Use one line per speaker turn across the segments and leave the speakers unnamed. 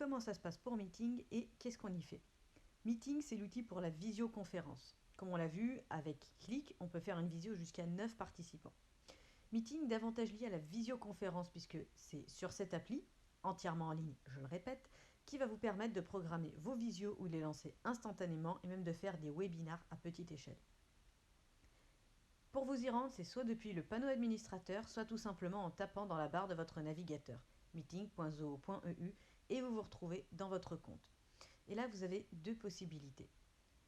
comment ça se passe pour Meeting et qu'est-ce qu'on y fait. Meeting, c'est l'outil pour la visioconférence. Comme on l'a vu, avec Click, on peut faire une visio jusqu'à 9 participants. Meeting, davantage lié à la visioconférence, puisque c'est sur cette appli, entièrement en ligne, je le répète, qui va vous permettre de programmer vos visios ou de les lancer instantanément et même de faire des webinars à petite échelle. Pour vous y rendre, c'est soit depuis le panneau administrateur, soit tout simplement en tapant dans la barre de votre navigateur meeting.zoho.eu et vous vous retrouvez dans votre compte. Et là, vous avez deux possibilités.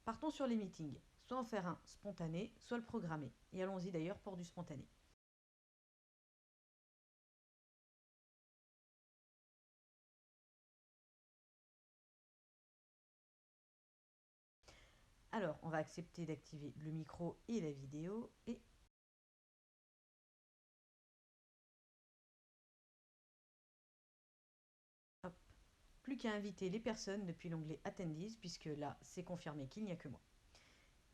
Partons sur les meetings, soit en faire un spontané, soit le programmer. Et allons-y d'ailleurs pour du spontané. Alors, on va accepter d'activer le micro et la vidéo et hop. Plus qu'à inviter les personnes depuis l'onglet Attendees, puisque là, c'est confirmé qu'il n'y a que moi.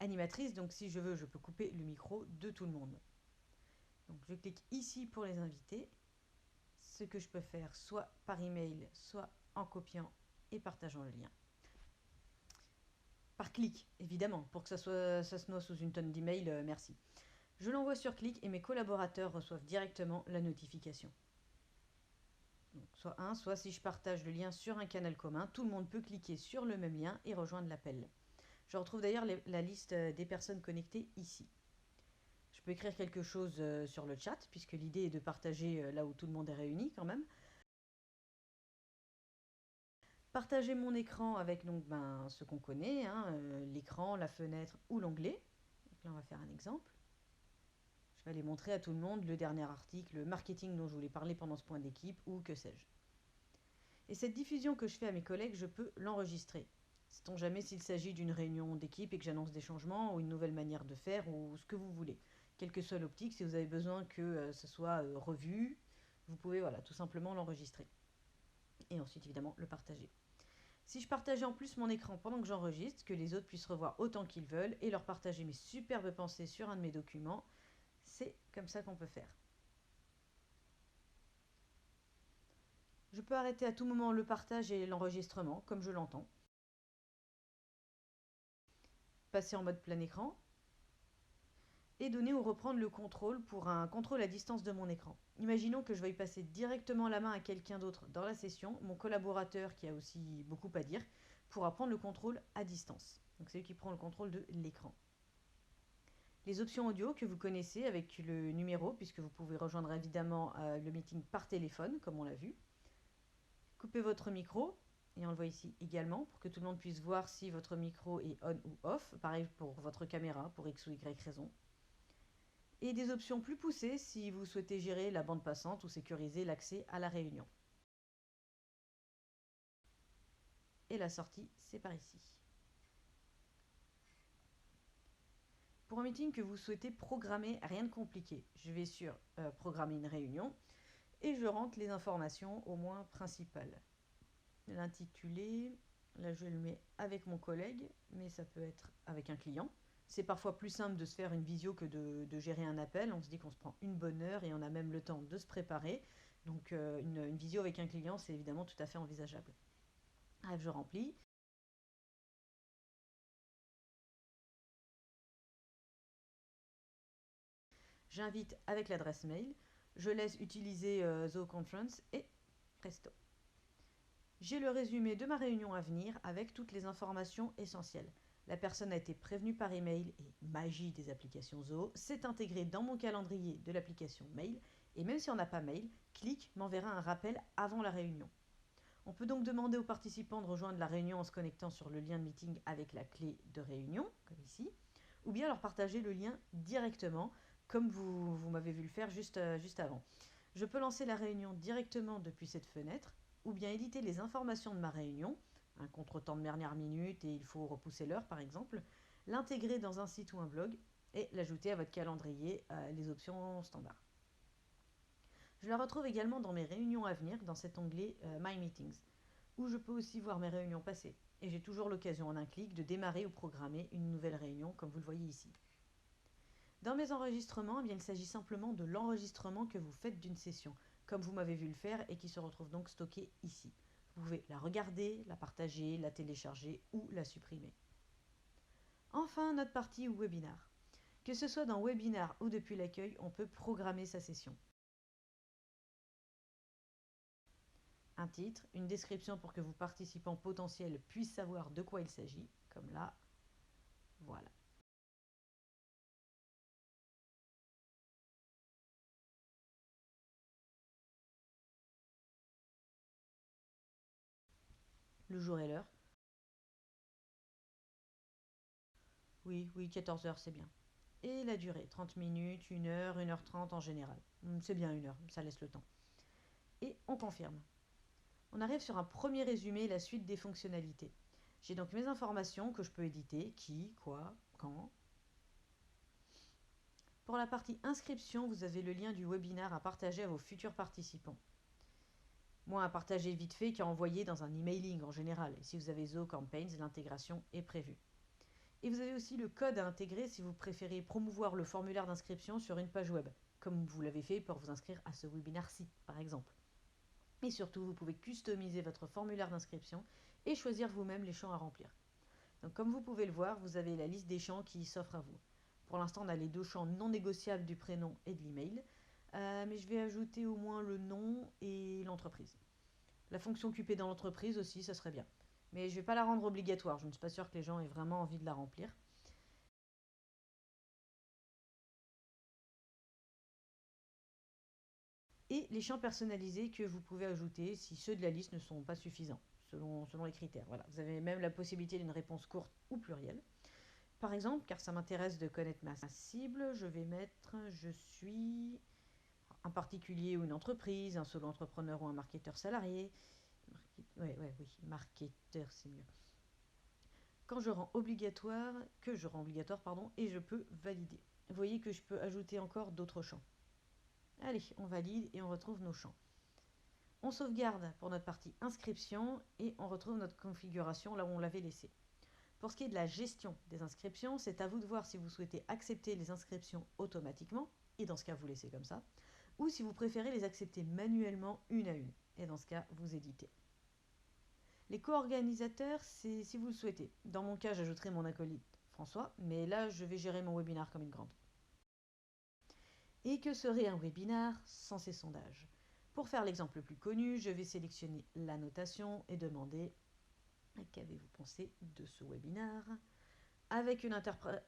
Animatrice, donc si je veux, je peux couper le micro de tout le monde. Donc je clique ici pour les inviter, ce que je peux faire soit par email, soit en copiant et partageant le lien. Par clic, évidemment, pour que ça se noie sous une tonne d'emails, merci. Je l'envoie sur clic et mes collaborateurs reçoivent directement la notification. Donc, soit si je partage le lien sur un canal commun, tout le monde peut cliquer sur le même lien et rejoindre l'appel. Je retrouve d'ailleurs la liste des personnes connectées ici. Je peux écrire quelque chose sur le chat, puisque l'idée est de partager là où tout le monde est réuni quand même. Partager mon écran avec donc, ce qu'on connaît, l'écran, la fenêtre ou l'onglet. Là, on va faire un exemple. Je vais aller montrer à tout le monde le dernier article, le marketing dont je voulais parler pendant ce point d'équipe ou que sais-je. Et cette diffusion que je fais à mes collègues, je peux l'enregistrer. Sait-on jamais s'il s'agit d'une réunion d'équipe et que j'annonce des changements ou une nouvelle manière de faire ou ce que vous voulez. Quelle que soit l'optique, si vous avez besoin que ce soit revu, vous pouvez tout simplement l'enregistrer. Et ensuite, évidemment, le partager. Si je partageais en plus mon écran pendant que j'enregistre, que les autres puissent revoir autant qu'ils veulent et leur partager mes superbes pensées sur un de mes documents, c'est comme ça qu'on peut faire. Je peux arrêter à tout moment le partage et l'enregistrement, comme je l'entends. Passer en mode plein écran. Et donner ou reprendre le contrôle pour un contrôle à distance de mon écran. Imaginons que je veuille passer directement la main à quelqu'un d'autre dans la session. Mon collaborateur, qui a aussi beaucoup à dire, pourra prendre le contrôle à distance. Donc c'est lui qui prend le contrôle de l'écran. Les options audio que vous connaissez avec le numéro, puisque vous pouvez rejoindre évidemment le meeting par téléphone, comme on l'a vu. Coupez votre micro, et on le voit ici également, pour que tout le monde puisse voir si votre micro est on ou off. Pareil pour votre caméra, pour X ou Y raison. Et des options plus poussées si vous souhaitez gérer la bande passante ou sécuriser l'accès à la réunion. Et la sortie, c'est par ici. Pour un meeting que vous souhaitez programmer, rien de compliqué. Je vais sur programmer une réunion et je rentre les informations au moins principales. L'intitulé, là je le mets avec mon collègue, mais ça peut être avec un client. C'est parfois plus simple de se faire une visio que de gérer un appel. On se dit qu'on se prend une bonne heure et on a même le temps de se préparer. Donc une visio avec un client, c'est évidemment tout à fait envisageable. Bref, je remplis. J'invite avec l'adresse mail. Je laisse utiliser Zoho Conference et presto. J'ai le résumé de ma réunion à venir avec toutes les informations essentielles. La personne a été prévenue par email et magie des applications Zoho, c'est intégré dans mon calendrier de l'application mail et même si on n'a pas mail, Click m'enverra un rappel avant la réunion. On peut donc demander aux participants de rejoindre la réunion en se connectant sur le lien de meeting avec la clé de réunion, comme ici, ou bien leur partager le lien directement, comme vous m'avez vu le faire juste avant. Je peux lancer la réunion directement depuis cette fenêtre, ou bien éditer les informations de ma réunion, un contretemps de dernière minute et il faut repousser l'heure par exemple, l'intégrer dans un site ou un blog et l'ajouter à votre calendrier, les options standards. Je la retrouve également dans mes réunions à venir dans cet onglet My Meetings, où je peux aussi voir mes réunions passées. Et j'ai toujours l'occasion en un clic de démarrer ou programmer une nouvelle réunion comme vous le voyez ici. Dans mes enregistrements, il s'agit simplement de l'enregistrement que vous faites d'une session, comme vous m'avez vu le faire et qui se retrouve donc stocké ici. Vous Vous pouvez la regarder, la partager, la télécharger ou la supprimer. Enfin, notre partie webinar. Que ce soit dans Webinar ou depuis l'accueil, on peut programmer sa session. Un titre, une description pour que vos participants potentiels puissent savoir de quoi il s'agit, comme là, voilà. Le jour et l'heure. Oui, 14 heures, c'est bien. Et la durée, 30 minutes, 1 heure 30 en général. C'est bien 1 heure, ça laisse le temps. Et on confirme. On arrive sur un premier résumé, la suite des fonctionnalités. J'ai donc mes informations que je peux éditer, qui, quoi, quand. Pour la partie inscription, vous avez le lien du webinaire à partager à vos futurs participants. Moins à partager vite fait qu'à envoyer dans un emailing en général. Et si vous avez Zoho Campaigns, l'intégration est prévue. Et vous avez aussi le code à intégrer si vous préférez promouvoir le formulaire d'inscription sur une page web, comme vous l'avez fait pour vous inscrire à ce webinaire-ci, par exemple. Et surtout, vous pouvez customiser votre formulaire d'inscription et choisir vous-même les champs à remplir. Donc, comme vous pouvez le voir, vous avez la liste des champs qui s'offrent à vous. Pour l'instant, on a les 2 champs non négociables du prénom et de l'email, mais je vais ajouter au moins le nom et l'entreprise. La fonction occupée dans l'entreprise aussi, ça serait bien. Mais je ne vais pas la rendre obligatoire, je ne suis pas sûre que les gens aient vraiment envie de la remplir. Et les champs personnalisés que vous pouvez ajouter si ceux de la liste ne sont pas suffisants, selon les critères. Voilà. Vous avez même la possibilité d'une réponse courte ou plurielle. Par exemple, car ça m'intéresse de connaître ma cible, je vais mettre je suis un particulier ou une entreprise, un solo entrepreneur ou un marketeur salarié. Oui, marketeur, c'est mieux. Que je rends obligatoire, et je peux valider. Vous voyez que je peux ajouter encore d'autres champs. Allez, on valide et on retrouve nos champs. On sauvegarde pour notre partie inscription et on retrouve notre configuration là où on l'avait laissé. Pour ce qui est de la gestion des inscriptions, c'est à vous de voir si vous souhaitez accepter les inscriptions automatiquement, et dans ce cas vous laissez comme ça, ou si vous préférez les accepter manuellement une à une, et dans ce cas vous éditez. Les co-organisateurs, c'est si vous le souhaitez. Dans mon cas, j'ajouterai mon acolyte François, mais là je vais gérer mon webinaire comme une grande. Et que serait un webinaire sans ces sondages? Pour faire l'exemple le plus connu, je vais sélectionner la notation et demander qu'avez-vous pensé de ce webinaire avec une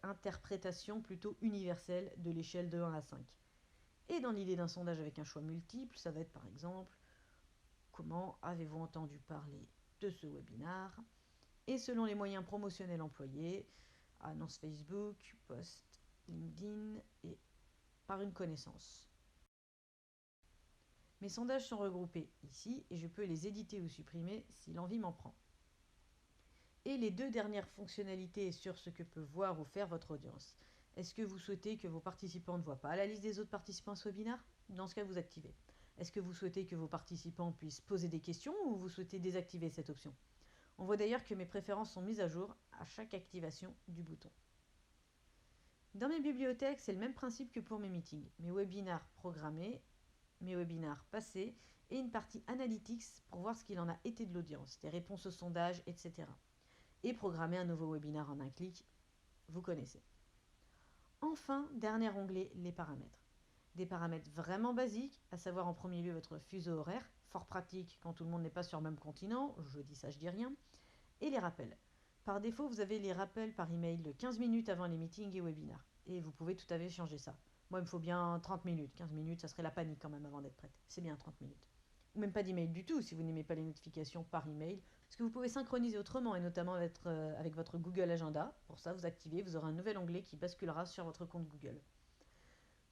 interprétation plutôt universelle de l'échelle de 1 à 5. Et dans l'idée d'un sondage avec un choix multiple, ça va être par exemple comment avez-vous entendu parler de ce webinaire? Et selon les moyens promotionnels employés, annonce Facebook, post LinkedIn et par une connaissance. Mes sondages sont regroupés ici et je peux les éditer ou supprimer si l'envie m'en prend. Et les 2 dernières fonctionnalités sur ce que peut voir ou faire votre audience. Est-ce que vous souhaitez que vos participants ne voient pas la liste des autres participants à ce webinaire? Dans ce cas, vous activez. Est-ce que vous souhaitez que vos participants puissent poser des questions ou vous souhaitez désactiver cette option? On voit d'ailleurs que mes préférences sont mises à jour à chaque activation du bouton. Dans mes bibliothèques, c'est le même principe que pour mes meetings. Mes webinaires programmés, mes webinaires passés et une partie analytics pour voir ce qu'il en a été de l'audience, des réponses aux sondages, etc. Et programmer un nouveau webinaire en un clic, vous connaissez. Enfin, dernier onglet, les paramètres. Des paramètres vraiment basiques, à savoir en premier lieu votre fuseau horaire, fort pratique quand tout le monde n'est pas sur le même continent, je dis ça, je dis rien, et les rappels. Par défaut, vous avez les rappels par email de 15 minutes avant les meetings et webinaires, et vous pouvez tout à fait changer ça. Moi, il me faut bien 30 minutes, 15 minutes, ça serait la panique quand même avant d'être prête. C'est bien 30 minutes. Ou même pas d'email du tout si vous n'aimez pas les notifications par email, parce que vous pouvez synchroniser autrement et notamment avec votre Google Agenda. Pour ça, vous activez, vous aurez un nouvel onglet qui basculera sur votre compte Google.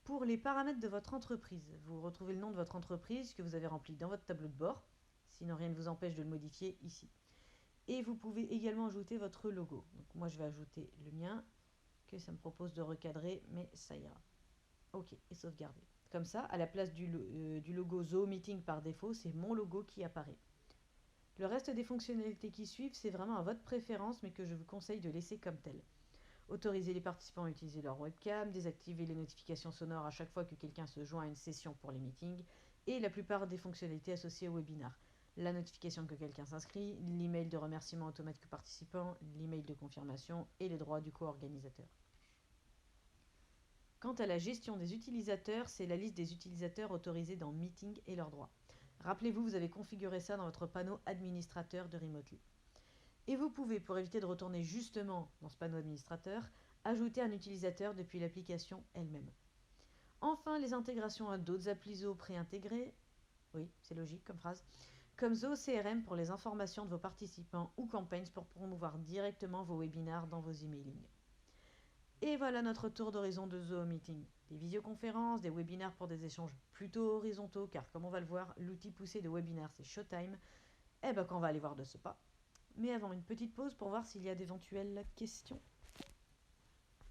Pour les paramètres de votre entreprise, vous retrouvez le nom de votre entreprise que vous avez rempli dans votre tableau de bord, sinon rien ne vous empêche de le modifier ici. Et vous pouvez également ajouter votre logo. Donc moi, je vais ajouter le mien, que ça me propose de recadrer, mais ça ira. Ok, et sauvegarder. Comme ça, à la place du logo Zoho Meeting par défaut, c'est mon logo qui apparaît. Le reste des fonctionnalités qui suivent, c'est vraiment à votre préférence, mais que je vous conseille de laisser comme tel. Autoriser les participants à utiliser leur webcam, désactiver les notifications sonores à chaque fois que quelqu'un se joint à une session pour les meetings, et la plupart des fonctionnalités associées au webinar. la notification que quelqu'un s'inscrit, l'email de remerciement automatique au participant, l'email de confirmation et les droits du co-organisateur. Quant à la gestion des utilisateurs, c'est la liste des utilisateurs autorisés dans Meeting et leurs droits. Rappelez-vous, vous avez configuré ça dans votre panneau administrateur de Remotely. Et vous pouvez, pour éviter de retourner justement dans ce panneau administrateur, ajouter un utilisateur depuis l'application elle-même. Enfin, les intégrations à d'autres applis Zoho préintégrées, oui, c'est logique comme phrase, comme Zoho CRM pour les informations de vos participants ou Campaigns pour promouvoir directement vos webinars dans vos emailings. Et voilà notre tour d'horizon de Zoho Meeting. Des visioconférences, des webinars pour des échanges plutôt horizontaux, car comme on va le voir, l'outil poussé de webinar c'est Showtime. Eh ben qu'on va aller voir de ce pas. Mais avant une petite pause pour voir s'il y a d'éventuelles questions.